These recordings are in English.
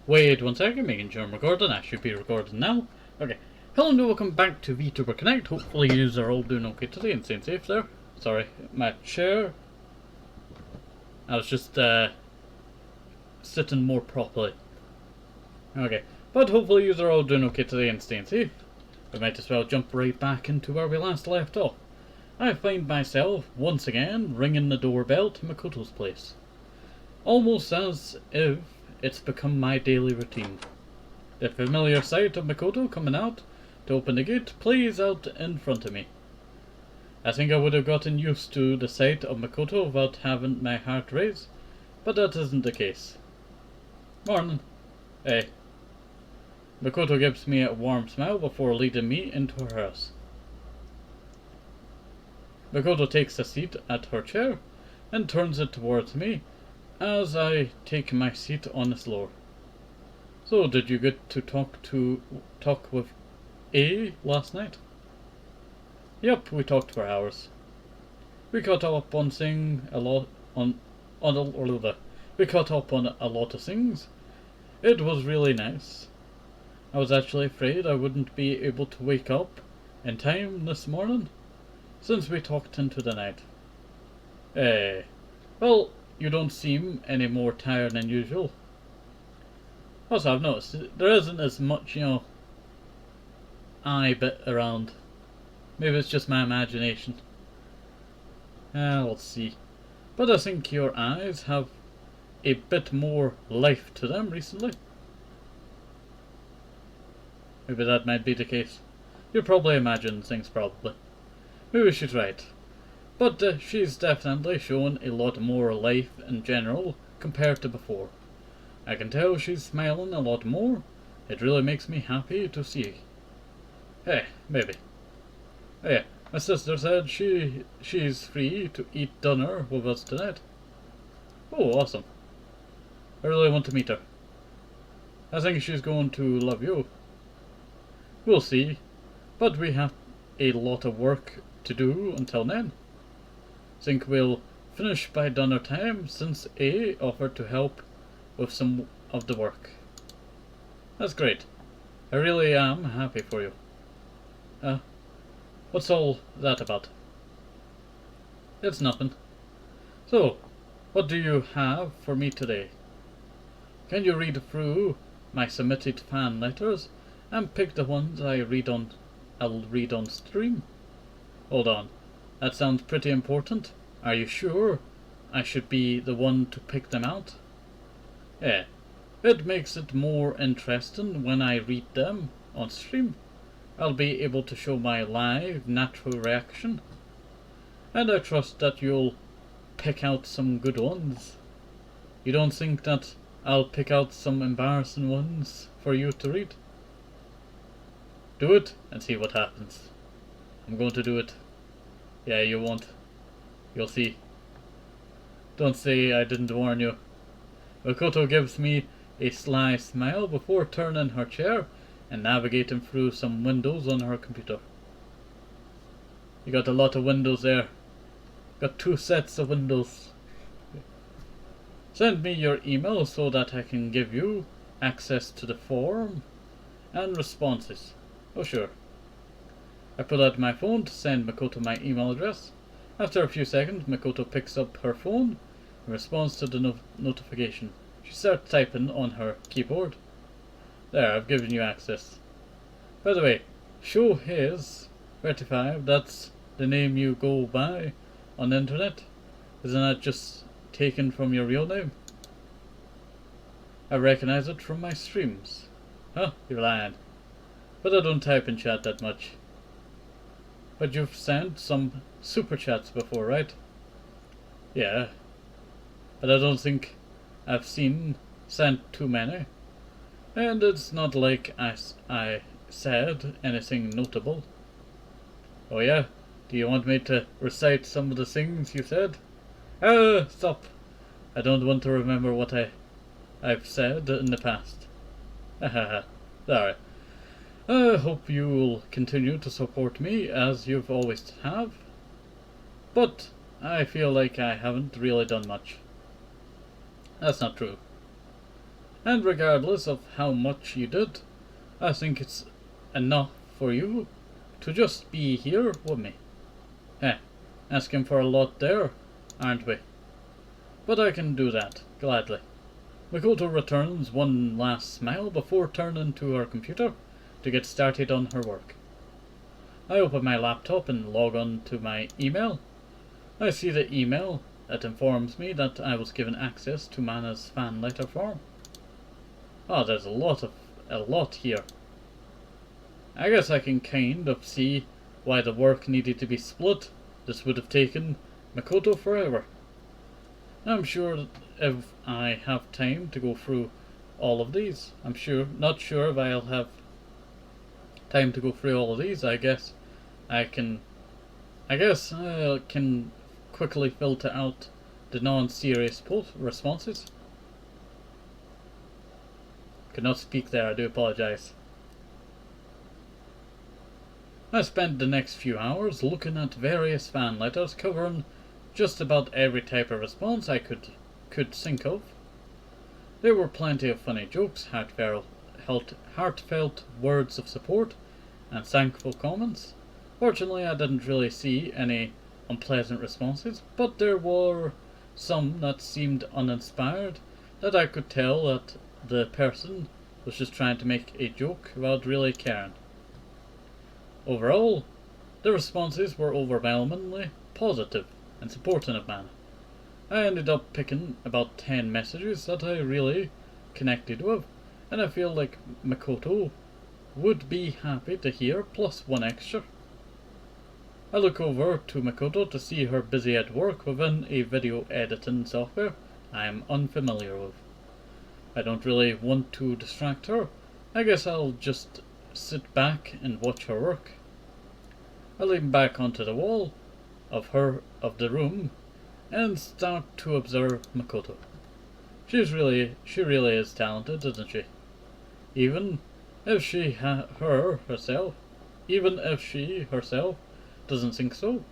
Wait 1 second, making sure I'm recording. I should be recording now. Okay. Hello and welcome back to VTuber Connect. Hopefully you are all doing okay today and staying safe there. Sorry, my chair. I was just sitting more properly. Okay. But hopefully you are all doing okay today and staying safe. We might as well jump right back into where we last left off. I find myself, once again, ringing the doorbell to Makoto's place. Almost as if it's become my daily routine. The familiar sight of Makoto coming out to open the gate plays out in front of me. I think I would have gotten used to the sight of Makoto without having my heart race, but that isn't the case. Morning. Hey. Makoto gives me a warm smile before leading me into her house. Makoto takes a seat at her chair and turns it towards me as I take my seat on the floor. So, did you get to talk with A last night? Yep, we talked for hours. We caught up on we caught up on a lot of things. It was really nice. I was actually afraid I wouldn't be able to wake up in time this morning, since we talked into the night. Well, you don't seem any more tired than usual. Also, I've noticed there isn't as much, eye bit around. Maybe it's just my imagination. Let's see. But I think your eyes have a bit more life to them recently. Maybe that might be the case. You probably imagine things, probably. Maybe she's right. But she's definitely shown a lot more life in general compared to before. I can tell she's smiling a lot more. It really makes me happy to see. Hey, maybe. Oh yeah, my sister said she's free to eat dinner with us tonight. Oh, awesome. I really want to meet her. I think she's going to love you. We'll see. But we have a lot of work to do until then. Think we'll finish by dinner time since A offered to help with some of the work. That's great. I really am happy for you. What's all that about? It's nothing. So, what do you have for me today? Can you read through my submitted fan letters and pick the ones I'll read on stream? Hold on. That sounds pretty important. Are you sure I should be the one to pick them out? Yeah. It makes it more interesting when I read them on stream. I'll be able to show my live, natural reaction. And I trust that you'll pick out some good ones. You don't think that I'll pick out some embarrassing ones for you to read? Do it and see what happens. I'm going to do it. Yeah, you won't. You'll see. Don't say I didn't warn you. Makoto gives me a sly smile before turning her chair and navigating through some windows on her computer. You got a lot of windows there. Got 2 sets of windows. Send me your email so that I can give you access to the forum and responses. Oh sure. I pull out my phone to send Makoto my email address. After a few seconds, Makoto picks up her phone and responds to the notification. She starts typing on her keyboard. There, I've given you access. By the way, Show His 35, that's the name you go by on the internet. Isn't that just taken from your real name? I recognize it from my streams. Huh, you're lying. But I don't type in chat that much. But you've sent some super chats before, right? Yeah. But I don't think I've sent too many. And it's not like I said anything notable. Oh yeah? Do you want me to recite some of the things you said? Stop. I don't want to remember what I've said in the past. Hahaha. Sorry. I hope you will continue to support me as you've always have. But I feel like I haven't really done much. That's not true. And regardless of how much you did, I think it's enough for you to just be here with me. Asking for a lot there, aren't we? But I can do that, gladly. Makoto returns one last smile before turning to her computer to get started on her work. I open my laptop and log on to my email. I see the email that informs me that I was given access to Mana's fan letter form. Oh, there's a lot here. I guess I can kind of see why the work needed to be split. This would have taken Makoto forever. I'm sure that if I have time to go through all of these, not sure if I'll have time to go through all of these. I guess I can quickly filter out the non-serious responses. Could not speak there, I do apologize. I spent the next few hours looking at various fan letters covering just about every type of response I could think of. There were plenty of funny jokes, heartfelt words of support, and thankful comments. Fortunately, I didn't really see any unpleasant responses, but there were some that seemed uninspired, that I could tell that the person was just trying to make a joke without really caring. Overall, the responses were overwhelmingly positive and supporting of Mana. I ended up picking about 10 messages that I really connected with, and I feel like Makoto would be happy to hear, plus one extra. I look over to Makoto to see her busy at work within a video editing software I am unfamiliar with. I don't really want to distract her. I guess I'll just sit back and watch her work. I lean back onto the wall of the room and start to observe Makoto. She really is talented, isn't she? Even if she herself doesn't think so.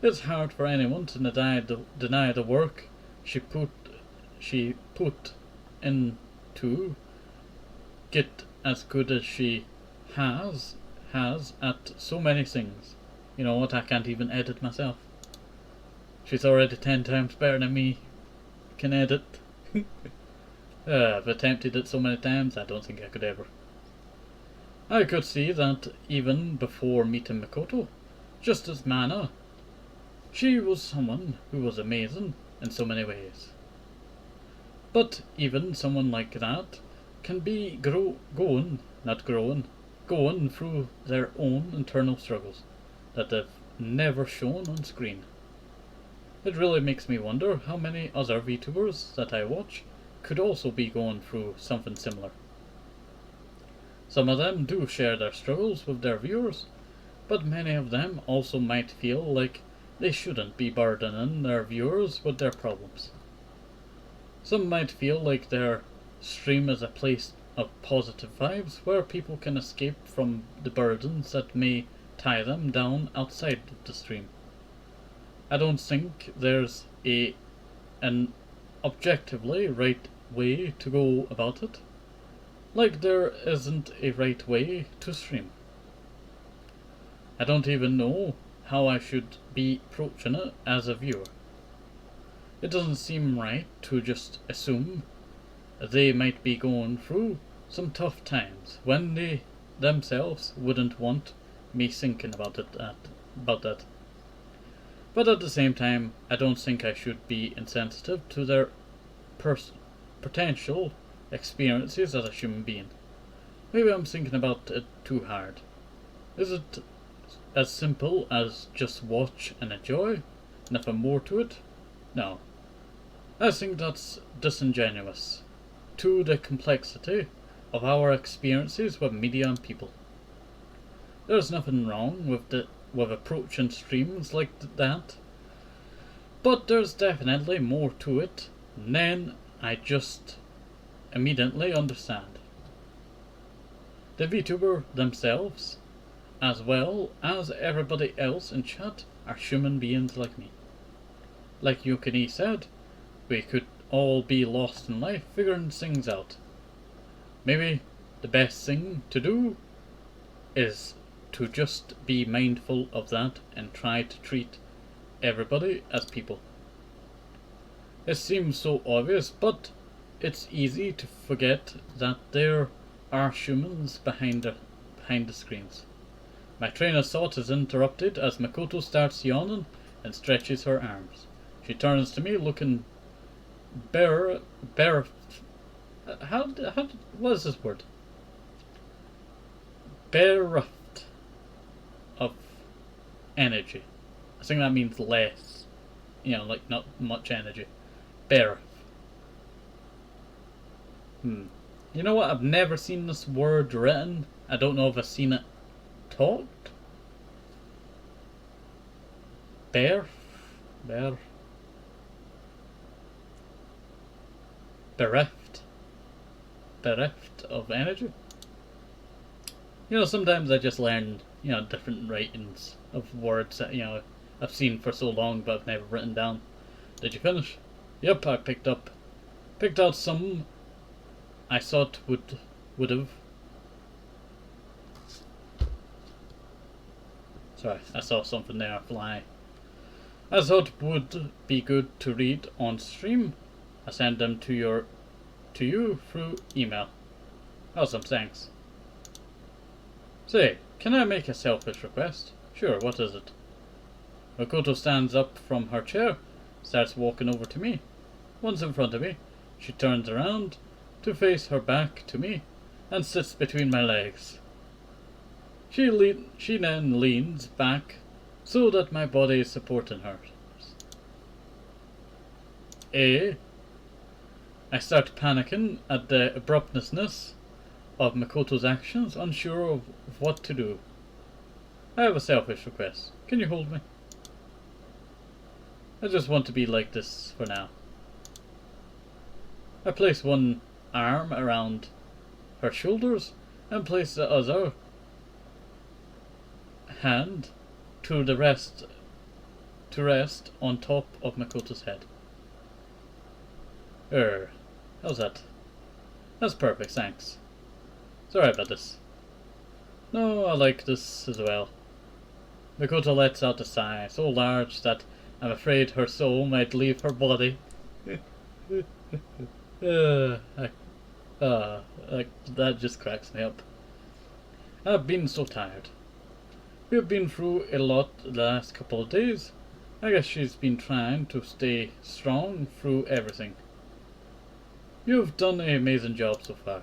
It's hard for anyone to deny the work she put in to get as good as she has at so many things. You know what, I can't even edit myself. She's already 10 times better than me can edit. I've attempted it so many times, I don't think I could ever. I could see that even before meeting Makoto, just as Mana, she was someone who was amazing in so many ways. But even someone like that can be going through their own internal struggles that they've never shown on screen. It really makes me wonder how many other VTubers that I watch could also be going through something similar. Some of them do share their struggles with their viewers, but many of them also might feel like they shouldn't be burdening their viewers with their problems. Some might feel like their stream is a place of positive vibes where people can escape from the burdens that may tie them down outside the stream. I don't think there's an objectively right way to go about it, like there isn't a right way to stream. I don't even know how I should be approaching it as a viewer. It doesn't seem right to just assume they might be going through some tough times when they themselves wouldn't want me thinking about that. But at the same time, I don't think I should be insensitive to their potential experiences as a human being. Maybe I'm thinking about it too hard. Is it as simple as just watch and enjoy? Nothing more to it? No. I think that's disingenuous to the complexity of our experiences with media and people. There's nothing wrong with approaching streams like that, but there's definitely more to it than I just immediately understand. The VTuber themselves, as well as everybody else in chat, are human beings like me. Like Yukini said, we could all be lost in life figuring things out, maybe the best thing to do is to just be mindful of that and try to treat everybody as people. It seems so obvious, but it's easy to forget that there are humans behind the screens. My train of thought is interrupted as Makoto starts yawning and stretches her arms. She turns to me looking what is this word? Bereft of energy. I think that means less. Like not much energy. Bereft. You know what? I've never seen this word written. I don't know if I've seen it taught. Bereft of energy. Sometimes I just learn, different writings of words that, I've seen for so long but I've never written down. Did you finish? Yep, I picked out some I thought would have. Sorry, I saw something there fly. I thought would be good to read on stream. I sent them to you through email. Awesome, thanks. Say, can I make a selfish request? Sure, what is it? Makoto stands up from her chair, starts walking over to me. Once in front of me, she turns around to face her back to me and sits between my legs. She then leans back so that my body is supporting her. I start panicking at the abruptness of Makoto's actions, unsure of what to do. I have a selfish request. Can you hold me? I just want to be like this for now. I place one arm around her shoulders and place the other hand to rest on top of Makoto's head. How's that? That's perfect, thanks. Sorry about this. No, I like this as well. Makoto lets out a sigh, so large that I'm afraid her soul might leave her body. That just cracks me up. I've been so tired. We've been through a lot the last couple of days. I guess she's been trying to stay strong through everything. You've done an amazing job so far.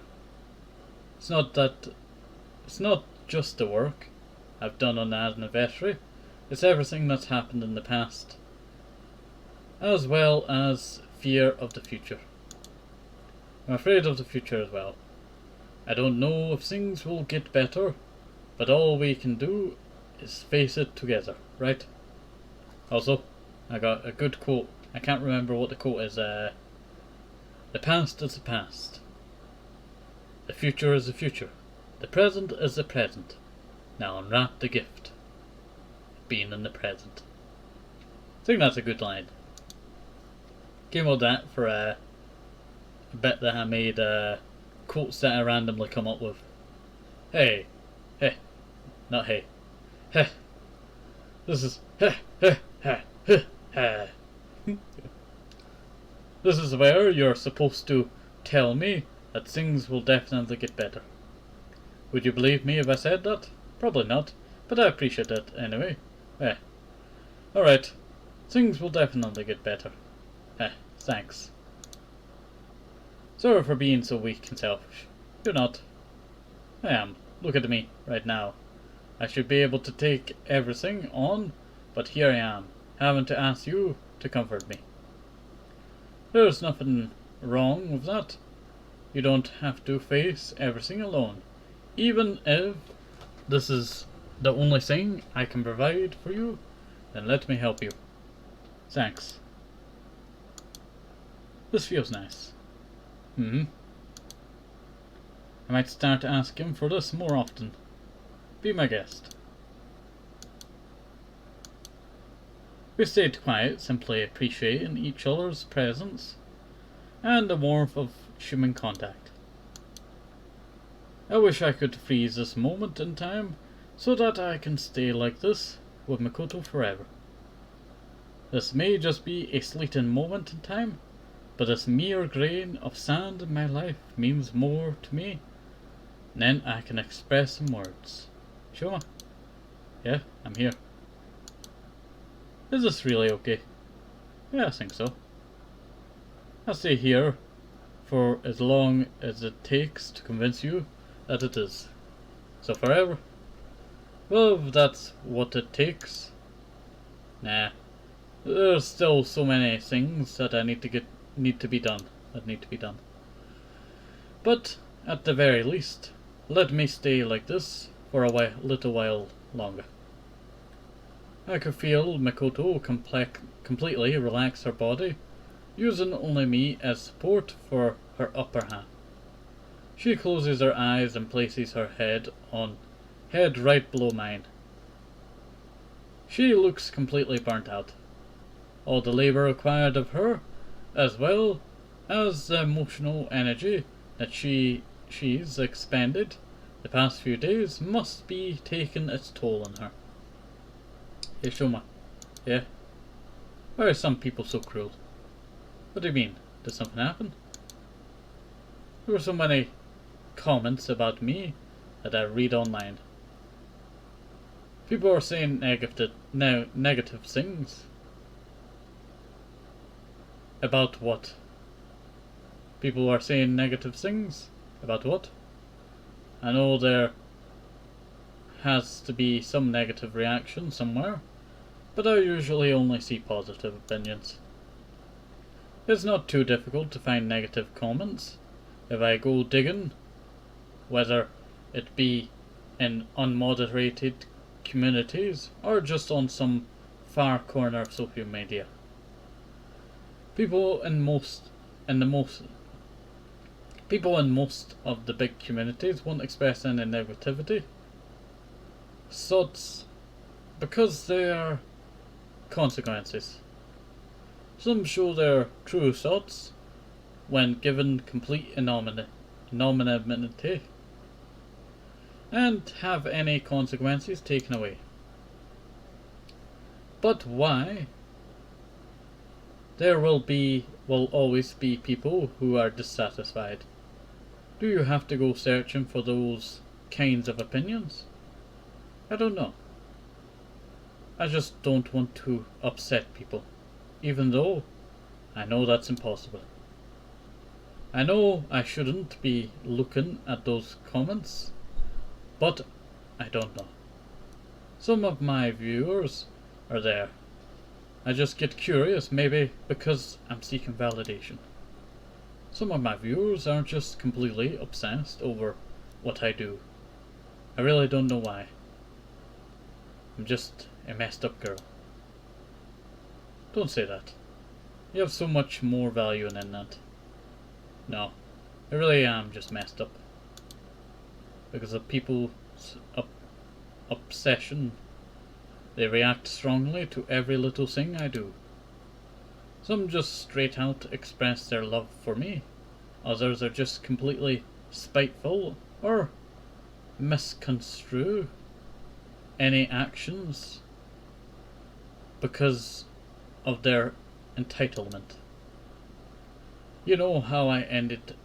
It's not just the work I've done on the anniversary. It's everything that's happened in the past, as well as fear of the future. I'm afraid of the future as well. I don't know if things will get better, but all we can do is face it together, right? Also, I got a good quote. I can't remember what the quote is. The past is the past. The future is the future. The present is the present. Now unwrap the gift of being in the present. I think that's a good line. Came on that for a bit that I made quotes that I randomly come up with. Hey, not hey. This is This is where you're supposed to tell me that things will definitely get better. Would you believe me if I said that? Probably not, but I appreciate it anyway. Alright, things will definitely get better. Thanks. Sorry for being so weak and selfish. You're not. I am. Look at me, right now. I should be able to take everything on, but here I am, having to ask you to comfort me. There's nothing wrong with that. You don't have to face everything alone. Even if this is the only thing I can provide for you, then let me help you. Thanks. This feels nice. I might start asking for this more often. Be my guest. We stayed quiet, simply appreciating each other's presence and the warmth of human contact. I wish I could freeze this moment in time so that I can stay like this with Makoto forever. This may just be a fleeting moment in time, but this mere grain of sand in my life means more to me than I can express in words. Shoma? Yeah, I'm here. Is this really okay? Yeah, I think so. I'll stay here for as long as it takes to convince you that it is. So forever? Well, if that's what it takes. Nah. There's still so many things that need to be done. But at the very least, let me stay like this for a little while longer. I could feel Makoto completely relax her body, using only me as support for her upper half. She closes her eyes and places her head right below mine. She looks completely burnt out. All the labor required of her, as well as the emotional energy that she's expended the past few days, must be taking its toll on her. Hey Shoma. Yeah? Why are some people so cruel? What do you mean? Did something happen? There were so many comments about me that I read online. People are saying negative things. About what? People are saying negative things? About what? I know there has to be some negative reaction somewhere, but I usually only see positive opinions. It's not too difficult to find negative comments if I go digging, whether it be in unmoderated communities or just on some far corner of social media. People in most of the big communities won't express any negativity. Thoughts, because there are consequences. Some show their true thoughts when given complete anonymity and have any consequences taken away. But why? There will always be people who are dissatisfied. Do you have to go searching for those kinds of opinions? I don't know. I just don't want to upset people, even though I know that's impossible. I know I shouldn't be looking at those comments, but I don't know. Some of my viewers are there. I just get curious, maybe because I'm seeking validation. Some of my viewers aren't just completely obsessed over what I do. I really don't know why. I'm just a messed up girl. Don't say that. You have so much more value than that. No, I really am just messed up. Because of people's obsession. They react strongly to every little thing I do. Some just straight out express their love for me. Others are just completely spiteful or misconstrue any actions because of their entitlement. You know how I ended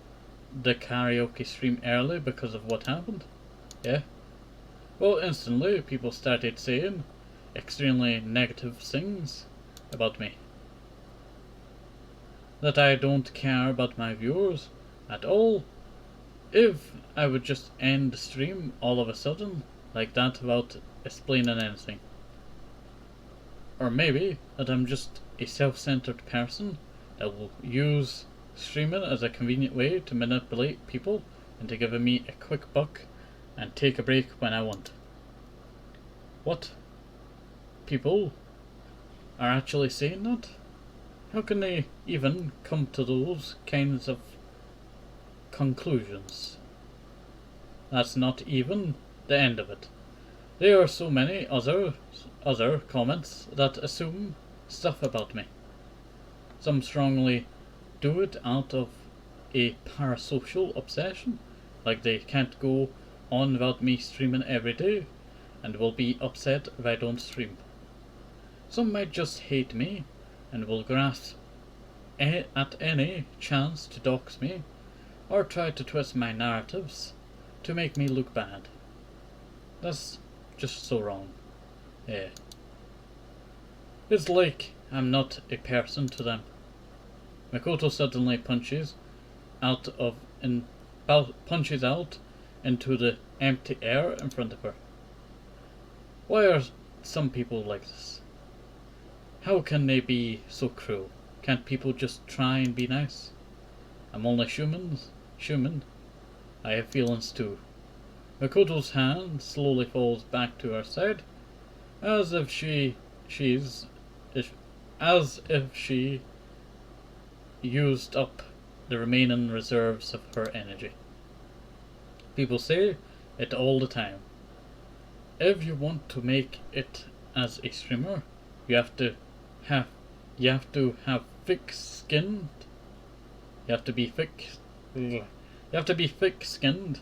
the karaoke stream early because of what happened? Yeah? Well, instantly people started saying extremely negative things about me. That I don't care about my viewers at all. If I would just end the stream all of a sudden, like that, without explaining anything. Or maybe that I'm just a self-centered person that will use streaming as a convenient way to manipulate people into giving me a quick buck and take a break when I want. What? People are actually saying that? How can they even come to those kinds of conclusions? That's not even the end of it. There are so many other comments that assume stuff about me. Some strongly do it out of a parasocial obsession like they can't go on without me streaming every day, and will be upset if I don't stream. Some might just hate me, and will grasp at any chance to dox me, or try to twist my narratives to make me look bad. That's just so wrong. Yeah. It's like I'm not a person to them. Makoto suddenly punches out into the empty air in front of her. Why are some people like this? How can they be so cruel? Can't people just try and be nice? I'm only human. I have feelings too. Makoto's hand slowly falls back to her side, as if she used up the remaining reserves of her energy. People say it all the time. If you want to make it as a streamer, you have to have thick-skinned. You have to be thick-skinned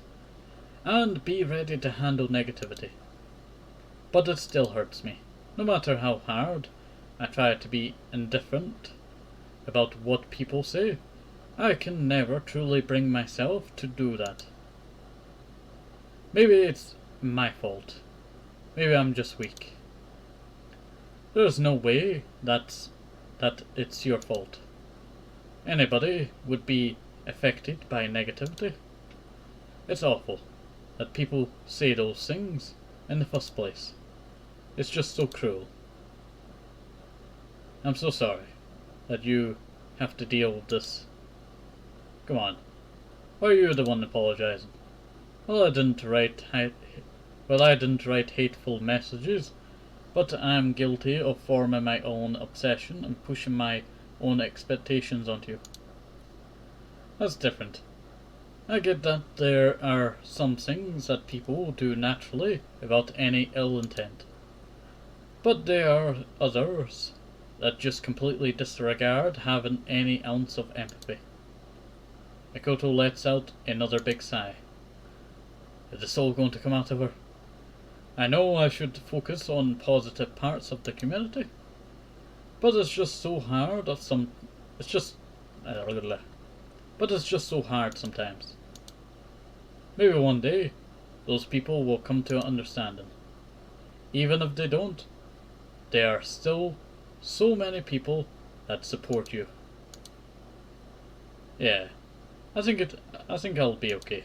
and be ready to handle negativity. But it still hurts me. No matter how hard I try to be indifferent about what people say, I can never truly bring myself to do that. Maybe it's my fault. Maybe I'm just weak. There's no way that it's your fault. Anybody would be affected by negativity. It's awful that people say those things in the first place. It's just so cruel. I'm so sorry that you have to deal with this. Come on. Why are you the one apologizing? Well, I didn't write hateful messages, but I'm guilty of forming my own obsession and pushing my own expectations onto you. That's different. I get that there are some things that people do naturally without any ill intent. But there are others that just completely disregard having any ounce of empathy. Makoto lets out another big sigh. Is the soul going to come out of her? I know I should focus on positive parts of the community, but it's just so hard but it's just so hard sometimes. Maybe one day those people will come to an understanding. Even if they don't, there are still so many people that support you. Yeah, I think I'll be okay.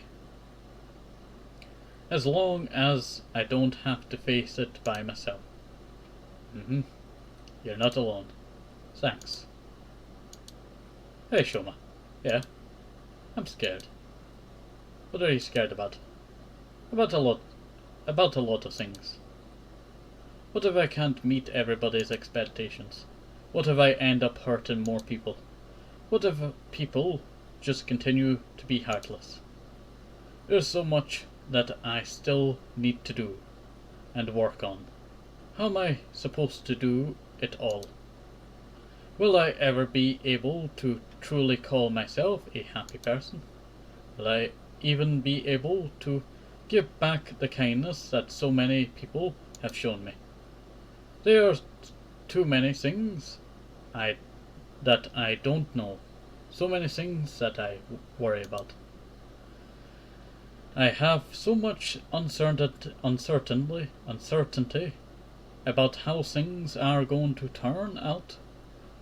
As long as I don't have to face it by myself. You're not alone. Thanks. Hey Shoma. Yeah? I'm scared. What are you scared about? About a lot of things. What if I can't meet everybody's expectations? What if I end up hurting more people? What if people just continue to be heartless? There's so much that I still need to do and work on. How am I supposed to do it all? Will I ever be able to truly call myself a happy person? Will I even be able to give back the kindness that so many people have shown me? There are too many things that I don't know. So many things that I worry about. I have so much uncertainty about how things are going to turn out,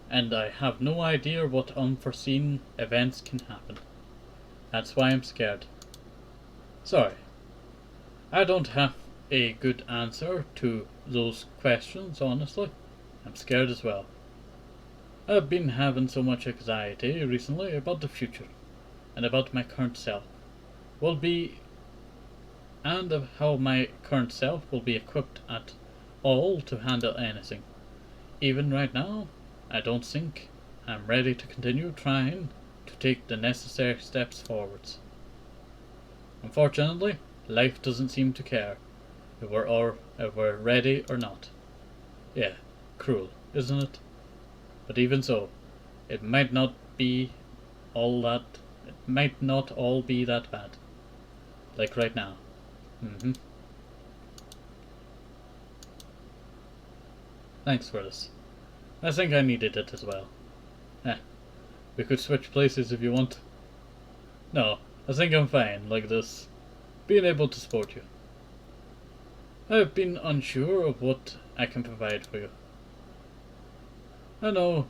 and I have no idea what unforeseen events can happen. That's why I'm scared. Sorry, I don't have a good answer to those questions, honestly. I'm scared as well. I've been having so much anxiety recently about the future, and about my current self and of how my current self will be equipped at all to handle anything. Even right now, I don't think I'm ready to continue trying to take the necessary steps forwards. Unfortunately, life doesn't seem to care if we're ready or not. Yeah, cruel, isn't it? But even so, it might not all be that bad. Like right now. Thanks for this. I think I needed it as well. We could switch places if you want. No, I think I'm fine like this. Being able to support you. I've been unsure of what I can provide for you. I know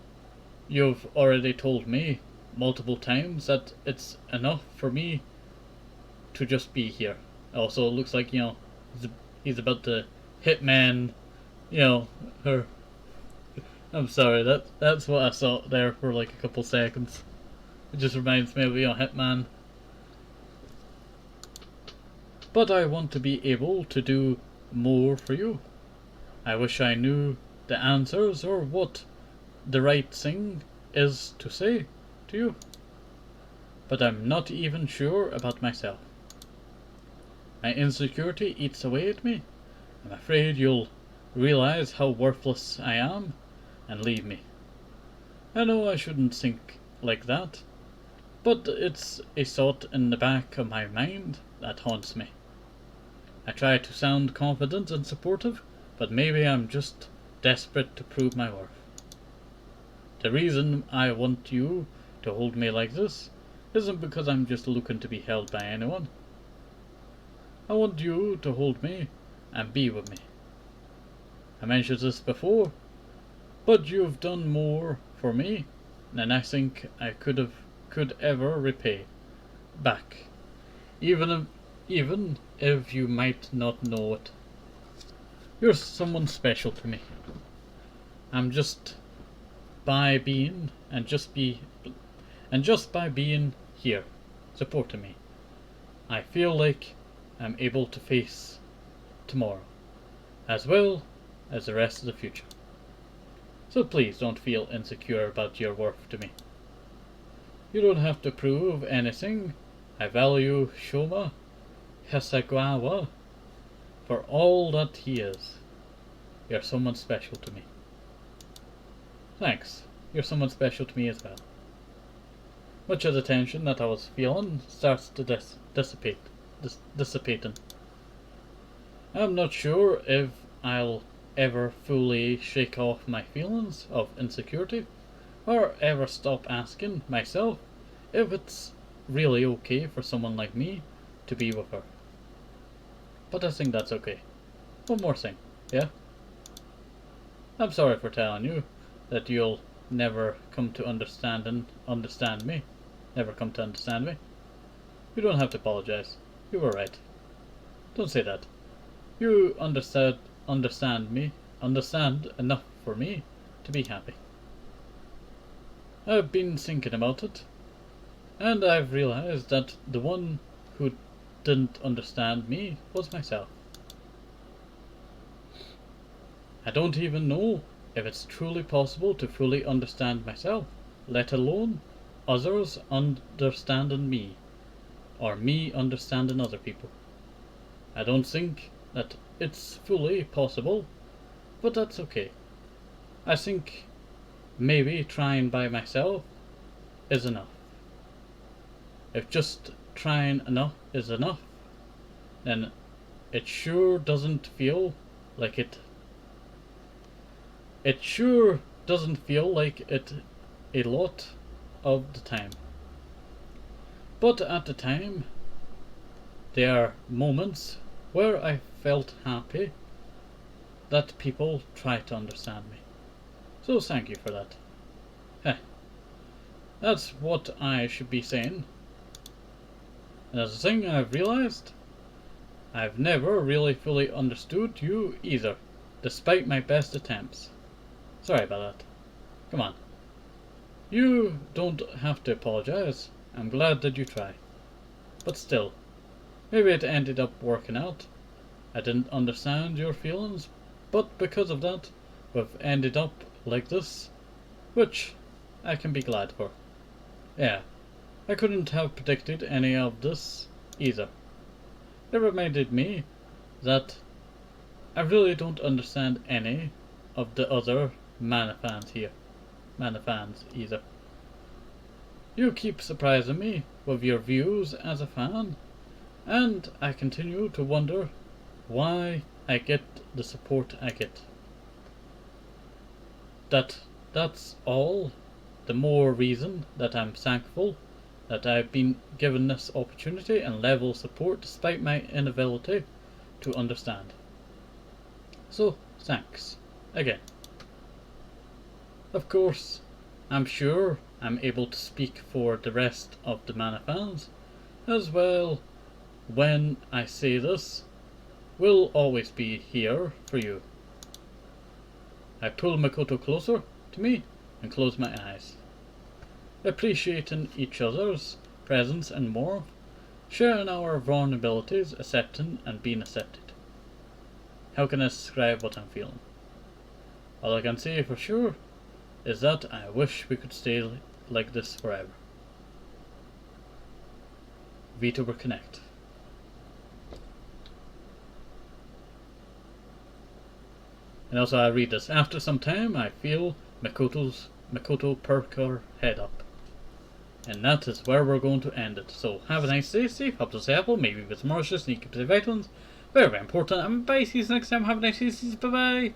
you've already told me multiple times that it's enough for me to just be here. Also, it looks like, he's about to hitman, her. I'm sorry, that's what I saw there for like a couple seconds. It just reminds me of, Hitman. But I want to be able to do more for you. I wish I knew the answers or what the right thing is to say to you. But I'm not even sure about myself. My insecurity eats away at me. I'm afraid you'll realize how worthless I am and leave me. I know I shouldn't think like that, but it's a thought in the back of my mind that haunts me. I try to sound confident and supportive, but maybe I'm just desperate to prove my worth. The reason I want you to hold me like this isn't because I'm just looking to be held by anyone. I want you to hold me and be with me. I mentioned this before, but you've done more for me than I think I could ever repay back, even if you might not know it. You're someone special to me. I'm just by being here, supporting me, I feel like I'm able to face tomorrow, as well as the rest of the future. So please don't feel insecure about your worth to me. You don't have to prove anything. I value Shoma Hasegawa for all that he is. You're someone special to me. Thanks. You're someone special to me as well. Much of the tension that I was feeling starts to dissipating. I'm not sure if I'll ever fully shake off my feelings of insecurity, or ever stop asking myself if it's really okay for someone like me to be with her. But I think that's okay. One more thing, yeah? I'm sorry for telling you that you'll never come to understand me. Never come to understand me. You don't have to apologize. You were right. Don't say that. You understand enough for me to be happy. I've been thinking about it, and I've realized that the one who didn't understand me was myself. I don't even know if it's truly possible to fully understand myself, let alone others understanding me, or me understanding other people. I don't think that it's fully possible, but that's okay. I think maybe trying by myself is enough. If just trying enough is enough, then it sure doesn't feel like it. It sure doesn't feel like it a lot of the time. But at the time, there are moments where I felt happy that people try to understand me. So thank you for that. That's what I should be saying. And as a thing I've realized, I've never really fully understood you either, despite my best attempts. Sorry about that. Come on. You don't have to apologize. I'm glad that you try. But still, maybe it ended up working out. I didn't understand your feelings, but because of that, we've ended up like this, which I can be glad for. Yeah, I couldn't have predicted any of this either. It reminded me that I really don't understand any of the other Manafans either. You keep surprising me with your views as a fan, And I continue to wonder why I get the support I get. That's all the more reason that I'm thankful that I've been given this opportunity and level of support despite my inability to understand. So, thanks again. Of course, I'm sure I'm able to speak for the rest of the Mana fans as well when I say this. We'll always be here for you. I pull Makoto closer to me and close my eyes, appreciating each other's presence and more, sharing our vulnerabilities, accepting and being accepted. How can I describe what I'm feeling? All I can say for sure is that I wish we could stay like this forever. VTuber Connect. And also I read this. After some time I feel Makoto perk her head up. And that is where we're going to end it. So have a nice day, safe, help us apple, maybe with more sneaky vitamins. Very, very important. And bye, see you next time. Have a nice day, bye bye.